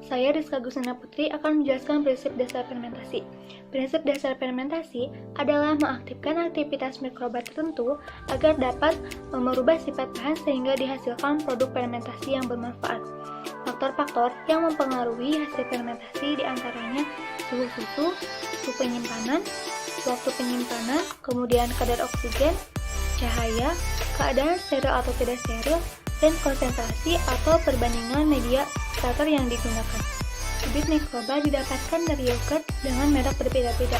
Saya Rizka Gusana Putri akan menjelaskan prinsip dasar fermentasi. Prinsip dasar fermentasi adalah mengaktifkan aktivitas mikroba tertentu agar dapat merubah sifat bahan sehingga dihasilkan produk fermentasi yang bermanfaat. Faktor-faktor yang mempengaruhi hasil fermentasi diantaranya suhu susu, suhu penyimpanan, waktu penyimpanan, kemudian kadar oksigen, cahaya, keadaan steril atau tidak steril, dan konsentrasi atau perbandingan media starter yang digunakan. Bibit mikroba didapatkan dari yogurt dengan merek berbeda-beda.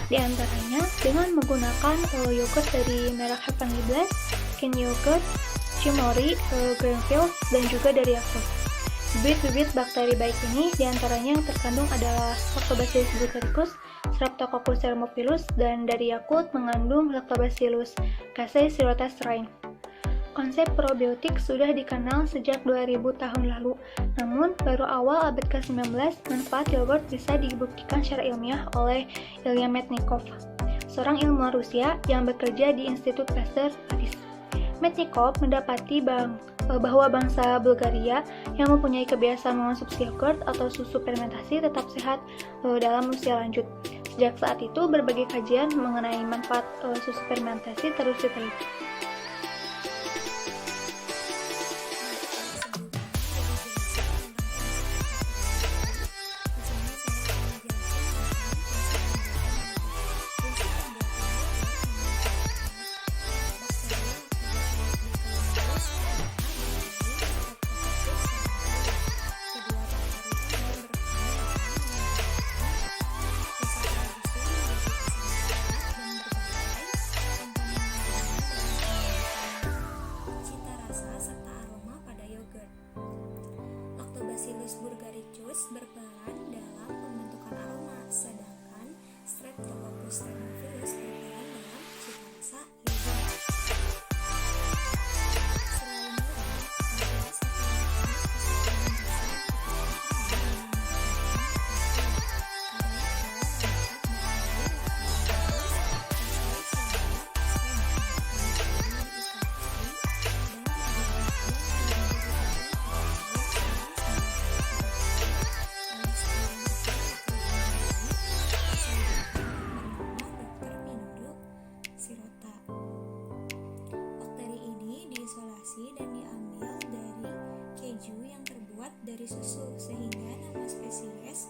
Di antaranya dengan menggunakan yogurt dari merek Heavenly Blend, Kin Yogurt, Cimory, Greenfield, dan juga dari Yakult. Bibit-bibit bakteri baik ini diantaranya yang terkandung adalah Lactobacillus bulgaricus, Streptococcus thermophilus, dan dari Yakult mengandung Lactobacillus casei shirota strain. Konsep probiotik sudah dikenal sejak 2000 tahun lalu, namun baru awal abad ke-19 manfaat yogurt bisa dibuktikan secara ilmiah oleh Ilya Metnikov, seorang ilmuwan Rusia yang bekerja di Institut Pasteur Paris. Metnikov mendapati bahwa bangsa Bulgaria yang mempunyai kebiasaan mengonsumsi yogurt atau susu fermentasi tetap sehat dalam usia lanjut. Sejak saat itu, berbagai kajian mengenai manfaat susu fermentasi terus diteliti. Lactobacillus bulgaricus berperan dalam pembentukan aroma, sedangkan Streptococcus thermophilus berperan dalam cita rasa yogurt. Selain itu, ada satu mekanisme fermentasi dan diambil dari keju yang terbuat dari susu, sehingga nama spesies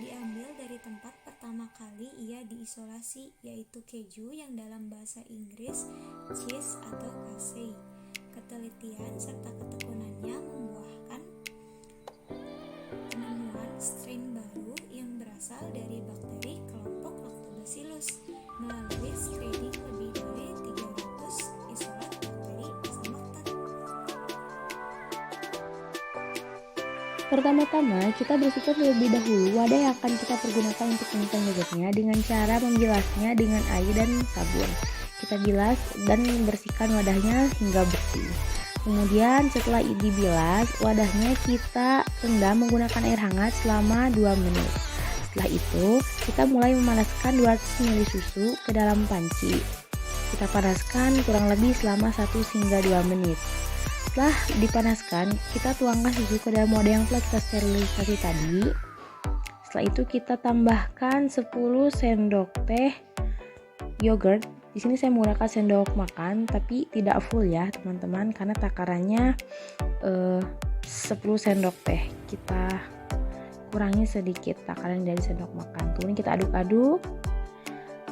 diambil dari tempat pertama kali ia diisolasi, yaitu keju yang dalam bahasa Inggris cheese atau casei. Ketelitian serta ketekunannya membuahkan penemuan strain baru yang berasal dari bakteri kelompok Lactobacillus melalui screening lebih dari 300 isolat bakteri asam laktat. Pertama-tama, kita bersihkan terlebih dahulu wadah yang akan kita pergunakan untuk menyimpan yogurtnya dengan cara membilasnya dengan air dan sabun. Kita bilas dan bersihkan wadahnya hingga bersih. Kemudian setelah dibilas, wadahnya kita rendam menggunakan air hangat selama 2 menit. Setelah itu, kita mulai memanaskan 200 ml susu ke dalam panci. Kita panaskan kurang lebih selama 1 hingga 2 menit. Setelah dipanaskan, kita tuangkan susu ke dalam wadah yang telah kita sterilisasi tadi. Setelah itu kita tambahkan 10 sendok teh yogurt. Di sini saya menggunakan sendok makan, tapi tidak full ya teman-teman, karena takarannya 10 sendok teh. Kita kurangi sedikit takaran dari sendok makan. Kemudian kita aduk-aduk.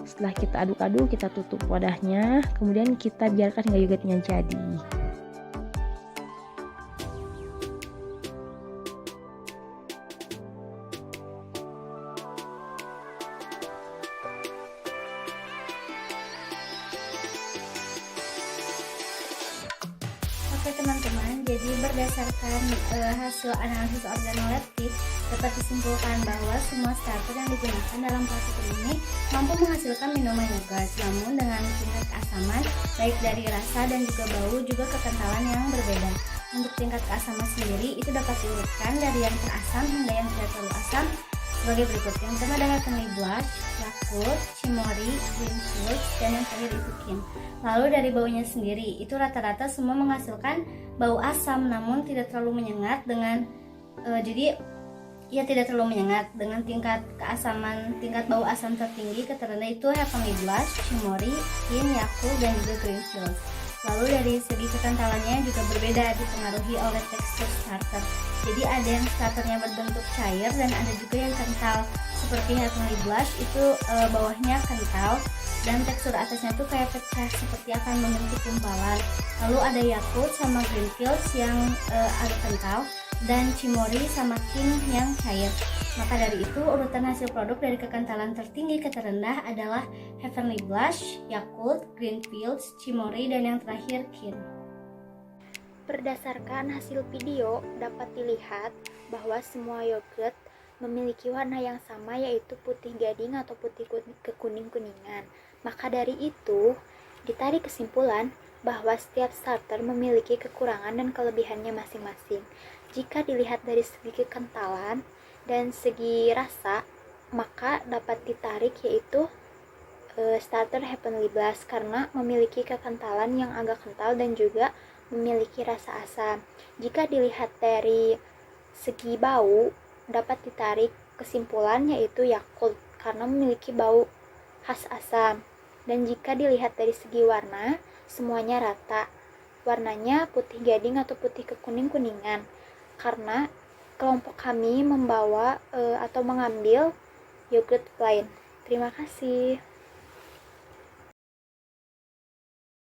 Setelah kita aduk-aduk, kita tutup wadahnya. Kemudian kita biarkan hingga yogurtnya jadi. Oke teman-teman, jadi berdasarkan hasil analisis organoleptik dapat disimpulkan bahwa semua starter yang digunakan dalam partikel ini mampu menghasilkan minuman yogurt, namun dengan tingkat keasaman baik dari rasa dan juga bau juga kekentalan yang berbeda. Untuk tingkat keasaman sendiri itu dapat diurutkan dari yang terasam hingga yang tidak terlalu asam sebagai berikut. Yang pertama adalah Heavenly Blend, Yakult, Cimory, Greenfield, dan yang terakhir itu Kin. Lalu dari baunya sendiri, itu rata-rata semua menghasilkan bau asam namun tidak terlalu menyengat dengan jadi ia tidak terlalu menyengat dengan tingkat bau asam tertinggi ke terendah itu Heavenly Blush, Cimory, Kin, Yakult, dan juga Greenfield. Lalu dari segi kekentalannya juga berbeda, dipengaruhi oleh tekstur starter. Jadi ada yang starternya berbentuk cair dan ada juga yang kental. Seperti Heavenly Blush itu bawahnya kental dan tekstur atasnya tuh kayak pecah seperti akan membentuk gumpalan. Lalu ada Yakult sama Greenfield yang agak kental dan Cimory sama King yang cair. Maka dari itu urutan hasil produk dari kekentalan tertinggi ke terendah adalah Heavenly Blush, Yakult, Greenfield, Cimory, dan yang terakhir Kin. Berdasarkan hasil video, dapat dilihat bahwa semua yogurt memiliki warna yang sama, yaitu putih gading atau putih kekuning-kuningan. Maka dari itu, ditarik kesimpulan bahwa setiap starter memiliki kekurangan dan kelebihannya masing-masing. Jika dilihat dari segi kekentalan dan segi rasa, maka dapat ditarik yaitu starter Heavenly Blush karena memiliki kekentalan yang agak kental dan juga memiliki rasa asam. Jika dilihat dari segi bau, dapat ditarik kesimpulan yaitu Yakult karena memiliki bau khas asam. Dan jika dilihat dari segi warna, semuanya rata. Warnanya putih gading atau putih kekuning-kuningan karena kelompok kami membawa atau mengambil yogurt plain. Terima kasih.